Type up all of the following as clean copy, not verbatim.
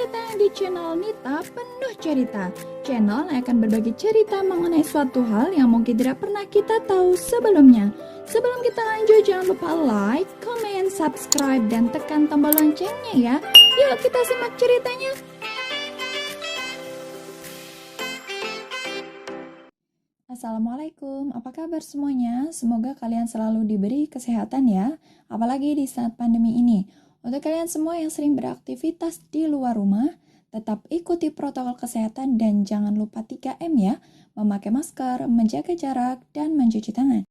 datang di channel Nita Penuh Cerita. Channel yang akan berbagi cerita mengenai suatu hal yang mungkin tidak pernah kita tahu sebelumnya. Sebelum kita lanjut, jangan lupa like, comment, subscribe, dan tekan tombol loncengnya ya. Yuk kita simak ceritanya. Assalamualaikum, apa kabar semuanya? Semoga kalian selalu diberi kesehatan ya, apalagi di saat pandemi ini. Untuk kalian semua yang sering beraktivitas di luar rumah, tetap ikuti protokol kesehatan dan jangan lupa 3M ya, memakai masker, menjaga jarak, dan mencuci tangan.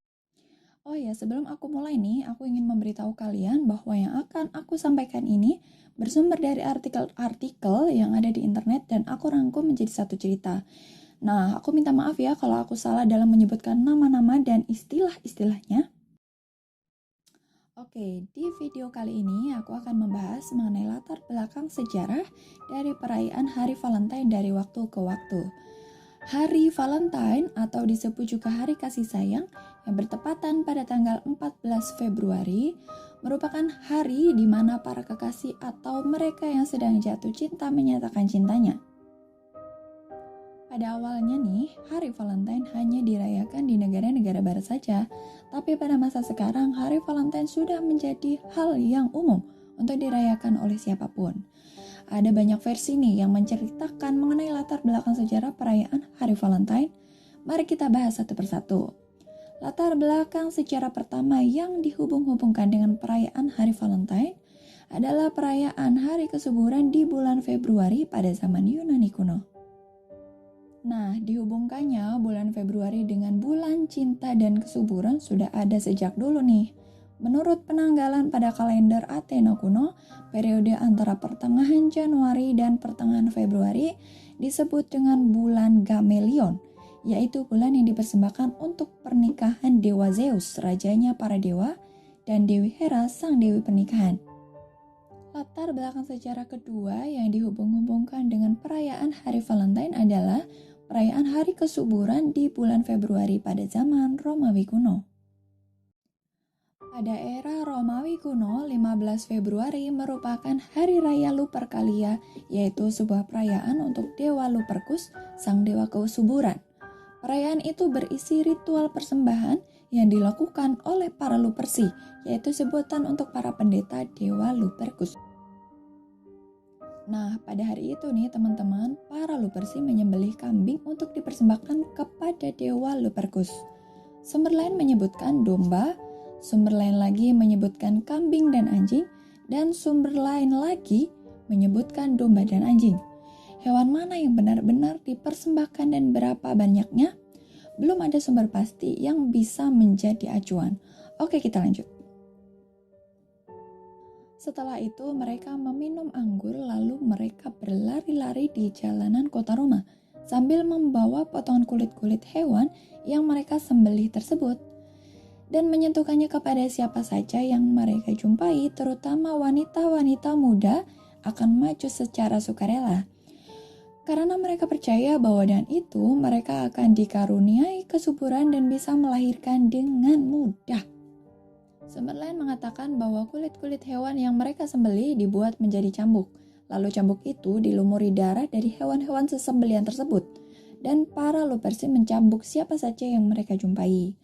Oh ya, sebelum aku mulai nih, aku ingin memberitahu kalian bahwa yang akan aku sampaikan ini bersumber dari artikel-artikel yang ada di internet dan aku rangkum menjadi satu cerita. Nah, aku minta maaf ya kalau aku salah dalam menyebutkan nama-nama dan istilah-istilahnya. Oke, di video kali ini aku akan membahas mengenai latar belakang sejarah dari perayaan Hari Valentine dari waktu ke waktu. Hari Valentine atau disebut juga Hari Kasih Sayang yang bertepatan pada tanggal 14 Februari merupakan hari di mana para kekasih atau mereka yang sedang jatuh cinta menyatakan cintanya. Pada awalnya nih, Hari Valentine hanya dirayakan di negara-negara barat saja, tapi pada masa sekarang Hari Valentine sudah menjadi hal yang umum untuk dirayakan oleh siapapun. Ada banyak versi nih yang menceritakan mengenai latar belakang sejarah perayaan Hari Valentine. Mari kita bahas satu persatu. Latar belakang sejarah pertama yang dihubung-hubungkan dengan perayaan Hari Valentine adalah perayaan Hari Kesuburan di bulan Februari pada zaman Yunani kuno. Nah, dihubungkannya bulan Februari dengan bulan cinta dan kesuburan sudah ada sejak dulu nih. Menurut penanggalan pada kalender Athena kuno, periode antara pertengahan Januari dan pertengahan Februari disebut dengan bulan Gamelion, yaitu bulan yang dipersembahkan untuk pernikahan Dewa Zeus, rajanya para dewa, dan Dewi Hera, sang dewi pernikahan. Latar belakang sejarah kedua yang dihubung-hubungkan dengan perayaan Hari Valentine adalah perayaan Hari Kesuburan di bulan Februari pada zaman Romawi kuno. Pada era Romawi kuno, 15 Februari merupakan Hari Raya Lupercalia, yaitu sebuah perayaan untuk Dewa Lupercus, sang dewa kesuburan. Perayaan itu berisi ritual persembahan yang dilakukan oleh para Luperci, yaitu sebutan untuk para pendeta Dewa Lupercus. Nah, pada hari itu nih teman-teman, para Luperci menyembelih kambing untuk dipersembahkan kepada Dewa Lupercus. Sumber lain menyebutkan domba, sumber lain lagi menyebutkan kambing dan anjing, dan sumber lain lagi menyebutkan domba dan anjing. Hewan mana yang benar-benar dipersembahkan dan berapa banyaknya? Belum ada sumber pasti yang bisa menjadi acuan. Oke, kita lanjut. Setelah itu mereka meminum anggur lalu mereka berlari-lari di jalanan kota Roma sambil membawa potongan kulit-kulit hewan yang mereka sembelih tersebut dan menyentuhkannya kepada siapa saja yang mereka jumpai, terutama wanita-wanita muda akan maju secara sukarela. Karena mereka percaya bahwa dengan itu mereka akan dikaruniai kesuburan dan bisa melahirkan dengan mudah. Sumber lain mengatakan bahwa kulit-kulit hewan yang mereka sembelih dibuat menjadi cambuk. Lalu cambuk itu dilumuri darah dari hewan-hewan sesembelihan tersebut. Dan para Luperci mencambuk siapa saja yang mereka jumpai.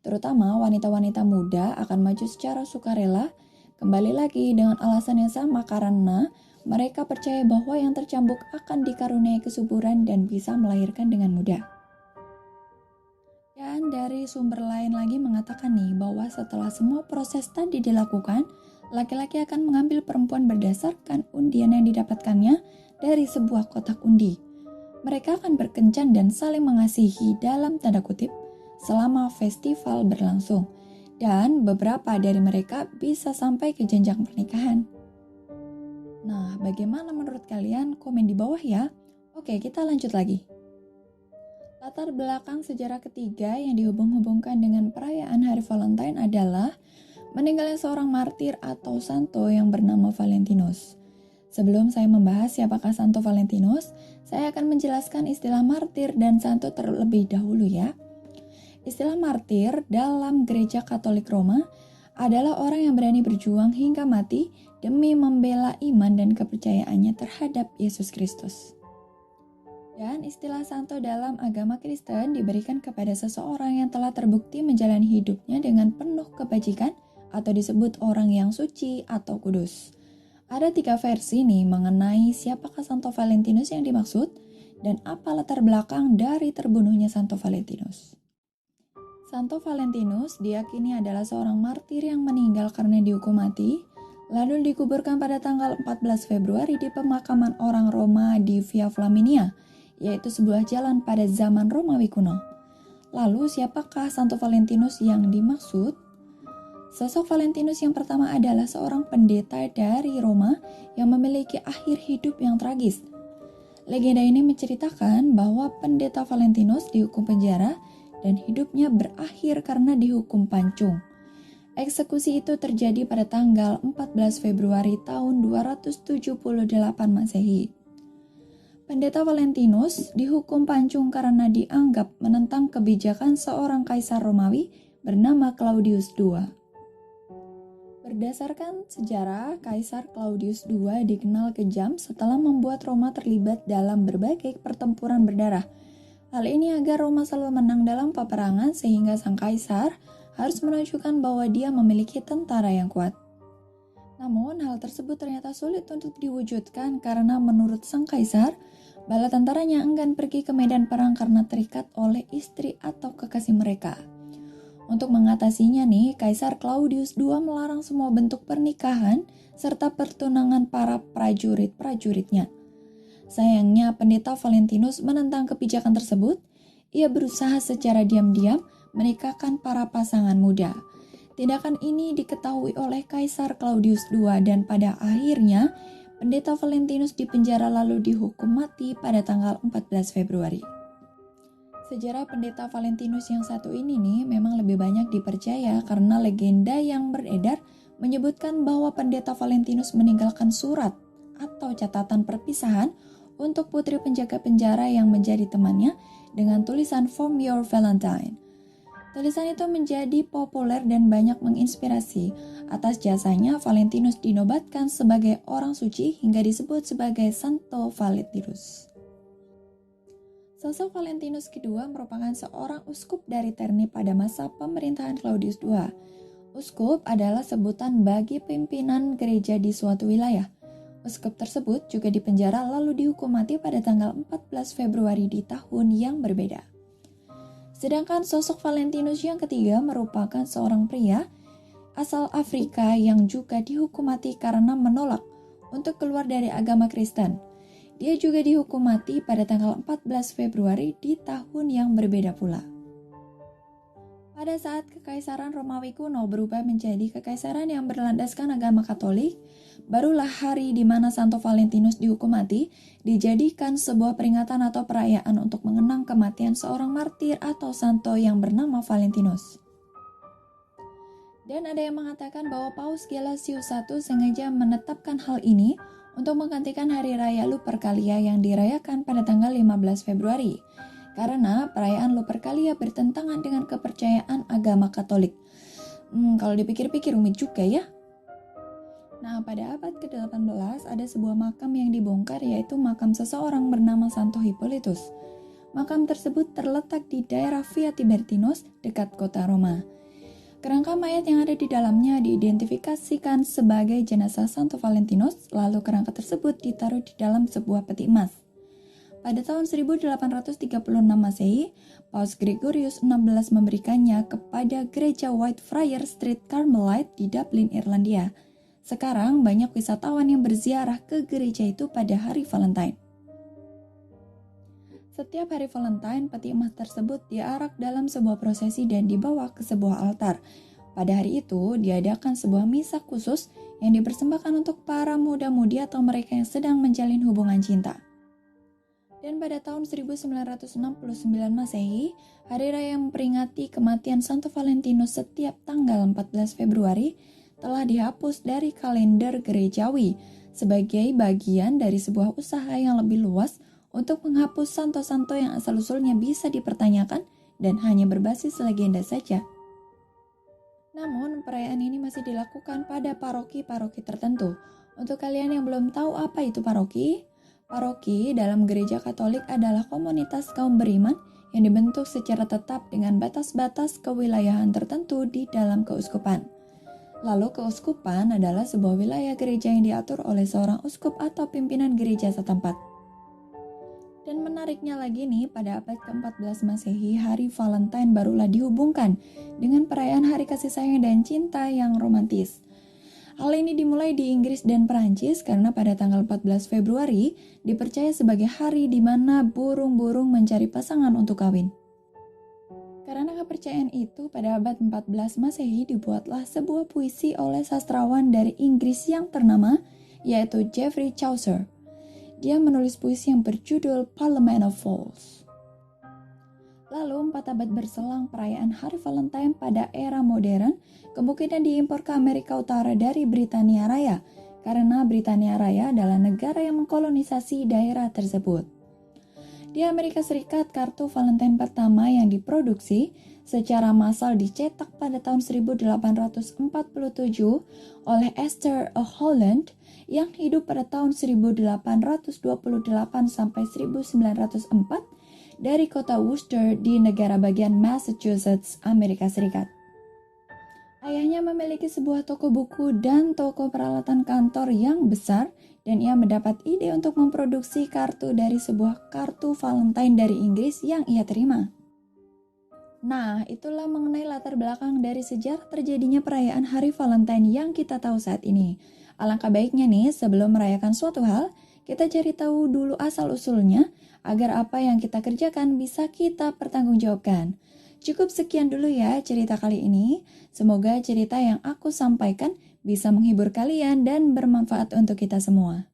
Terutama wanita-wanita muda akan maju secara sukarela. Kembali lagi dengan alasan yang sama karena mereka percaya bahwa yang tercambuk akan dikaruniai kesuburan dan bisa melahirkan dengan mudah. Dan dari sumber lain lagi mengatakan nih bahwa setelah semua proses tadi dilakukan, laki-laki akan mengambil perempuan berdasarkan undian yang didapatkannya dari sebuah kotak undi. Mereka akan berkencan dan saling mengasihi dalam tanda kutip selama festival berlangsung. Dan beberapa dari mereka bisa sampai ke jenjang pernikahan. Nah, bagaimana menurut kalian? Komen di bawah ya. Oke, kita lanjut lagi. Latar belakang sejarah ketiga yang dihubung-hubungkan dengan perayaan Hari Valentine adalah meninggalnya seorang martir atau santo yang bernama Valentinus. Sebelum saya membahas siapakah Santo Valentinus, saya akan menjelaskan istilah martir dan santo terlebih dahulu ya. Istilah martir dalam Gereja Katolik Roma adalah orang yang berani berjuang hingga mati demi membela iman dan kepercayaannya terhadap Yesus Kristus. Dan istilah santo dalam agama Kristen diberikan kepada seseorang yang telah terbukti menjalani hidupnya dengan penuh kebajikan atau disebut orang yang suci atau kudus. Ada 3 versi nih mengenai siapakah Santo Valentinus yang dimaksud dan apa latar belakang dari terbunuhnya Santo Valentinus. Santo Valentinus diyakini adalah seorang martir yang meninggal karena dihukum mati, lalu dikuburkan pada tanggal 14 Februari di pemakaman orang Roma di Via Flaminia, yaitu sebuah jalan pada zaman Romawi kuno. Lalu siapakah Santo Valentinus yang dimaksud? Sosok Valentinus yang pertama adalah seorang pendeta dari Roma yang memiliki akhir hidup yang tragis. Legenda ini menceritakan bahwa pendeta Valentinus dihukum penjara dan hidupnya berakhir karena dihukum pancung. Eksekusi itu terjadi pada tanggal 14 Februari tahun 278 Masehi. Pendeta Valentinus dihukum pancung karena dianggap menentang kebijakan seorang kaisar Romawi bernama Claudius II. Berdasarkan sejarah, Kaisar Claudius II dikenal kejam setelah membuat Roma terlibat dalam berbagai pertempuran berdarah. Hal ini agar Roma selalu menang dalam peperangan sehingga sang kaisar harus menunjukkan bahwa dia memiliki tentara yang kuat. Namun, hal tersebut ternyata sulit untuk diwujudkan karena menurut sang kaisar, bala tentaranya enggan pergi ke medan perang karena terikat oleh istri atau kekasih mereka. Untuk mengatasinya nih, Kaisar Claudius II melarang semua bentuk pernikahan serta pertunangan para prajurit-prajuritnya. Sayangnya, pendeta Valentinus menentang kebijakan tersebut. Ia berusaha secara diam-diam menikahkan para pasangan muda. Tindakan ini diketahui oleh Kaisar Claudius II dan pada akhirnya pendeta Valentinus dipenjara lalu dihukum mati pada tanggal 14 Februari. Sejarah pendeta Valentinus yang satu ini nih memang lebih banyak dipercaya karena legenda yang beredar menyebutkan bahwa pendeta Valentinus meninggalkan surat atau catatan perpisahan untuk putri penjaga penjara yang menjadi temannya dengan tulisan "From Your Valentine". Tulisan itu menjadi populer dan banyak menginspirasi. Atas jasanya, Valentinus dinobatkan sebagai orang suci hingga disebut sebagai Santo Valentinus. Sosok Valentinus kedua merupakan seorang uskup dari Terni pada masa pemerintahan Claudius II. Uskup adalah sebutan bagi pimpinan gereja di suatu wilayah. Uskup tersebut juga dipenjara lalu dihukum mati pada tanggal 14 Februari di tahun yang berbeda. Sedangkan sosok Valentinus yang ketiga merupakan seorang pria asal Afrika yang juga dihukum mati karena menolak untuk keluar dari agama Kristen. Dia juga dihukum mati pada tanggal 14 Februari di tahun yang berbeda pula. Pada saat Kekaisaran Romawi kuno berubah menjadi kekaisaran yang berlandaskan agama Katolik, barulah hari di mana Santo Valentinus dihukum mati dijadikan sebuah peringatan atau perayaan untuk mengenang kematian seorang martir atau santo yang bernama Valentinus. Dan ada yang mengatakan bahwa Paus Gelasius I sengaja menetapkan hal ini untuk menggantikan hari raya Lupercalia yang dirayakan pada tanggal 15 Februari. Karena perayaan Lupercalia bertentangan dengan kepercayaan agama Katolik. Kalau dipikir-pikir rumit juga ya. Nah, pada abad ke-18 ada sebuah makam yang dibongkar yaitu makam seseorang bernama Santo Hippolytus. Makam tersebut terletak di daerah Via Tibertinus dekat kota Roma. Kerangka mayat yang ada di dalamnya diidentifikasikan sebagai jenazah Santo Valentinus, lalu kerangka tersebut ditaruh di dalam sebuah peti emas. Pada tahun 1836 Masehi, Paus Gregorius XVI memberikannya kepada gereja Whitefriars Street Carmelite di Dublin, Irlandia. Sekarang banyak wisatawan yang berziarah ke gereja itu pada hari Valentine. Setiap hari Valentine, peti emas tersebut diarak dalam sebuah prosesi dan dibawa ke sebuah altar. Pada hari itu, diadakan sebuah misa khusus yang dipersembahkan untuk para muda-mudi atau mereka yang sedang menjalin hubungan cinta. Dan pada tahun 1969 Masehi, hari raya yang memperingati kematian Santo Valentinus setiap tanggal 14 Februari telah dihapus dari kalender gerejawi sebagai bagian dari sebuah usaha yang lebih luas untuk menghapus santo-santo yang asal-usulnya bisa dipertanyakan dan hanya berbasis legenda saja. Namun, perayaan ini masih dilakukan pada paroki-paroki tertentu. Untuk kalian yang belum tahu apa itu paroki, paroki dalam gereja Katolik adalah komunitas kaum beriman yang dibentuk secara tetap dengan batas-batas kewilayahan tertentu di dalam keuskupan. Lalu keuskupan adalah sebuah wilayah gereja yang diatur oleh seorang uskup atau pimpinan gereja setempat. Dan menariknya lagi nih, pada abad ke-14 Masehi, hari Valentine barulah dihubungkan dengan perayaan hari kasih sayang dan cinta yang romantis. Hal ini dimulai di Inggris dan Perancis karena pada tanggal 14 Februari dipercaya sebagai hari di mana burung-burung mencari pasangan untuk kawin. Karena kepercayaan itu, pada abad 14 Masehi dibuatlah sebuah puisi oleh sastrawan dari Inggris yang ternama, yaitu Geoffrey Chaucer. Dia menulis puisi yang berjudul Parliament of Fools. Lalu 4 abad berselang, perayaan Hari Valentine pada era modern kemungkinan diimpor ke Amerika Utara dari Britania Raya, karena Britania Raya adalah negara yang mengkolonisasi daerah tersebut. Di Amerika Serikat, kartu Valentine pertama yang diproduksi secara massal dicetak pada tahun 1847 oleh Esther Holland yang hidup pada tahun 1828 sampai 1904 dari kota Worcester di negara bagian Massachusetts, Amerika Serikat. Ayahnya memiliki sebuah toko buku dan toko peralatan kantor yang besar, dan ia mendapat ide untuk memproduksi kartu dari sebuah kartu Valentine dari Inggris yang ia terima. Nah, itulah mengenai latar belakang dari sejarah terjadinya perayaan Hari Valentine yang kita tahu saat ini. Alangkah baiknya nih, sebelum merayakan suatu hal, kita cari tahu dulu asal-usulnya, agar apa yang kita kerjakan bisa kita pertanggungjawabkan. Cukup sekian dulu ya cerita kali ini. Semoga cerita yang aku sampaikan bisa menghibur kalian dan bermanfaat untuk kita semua.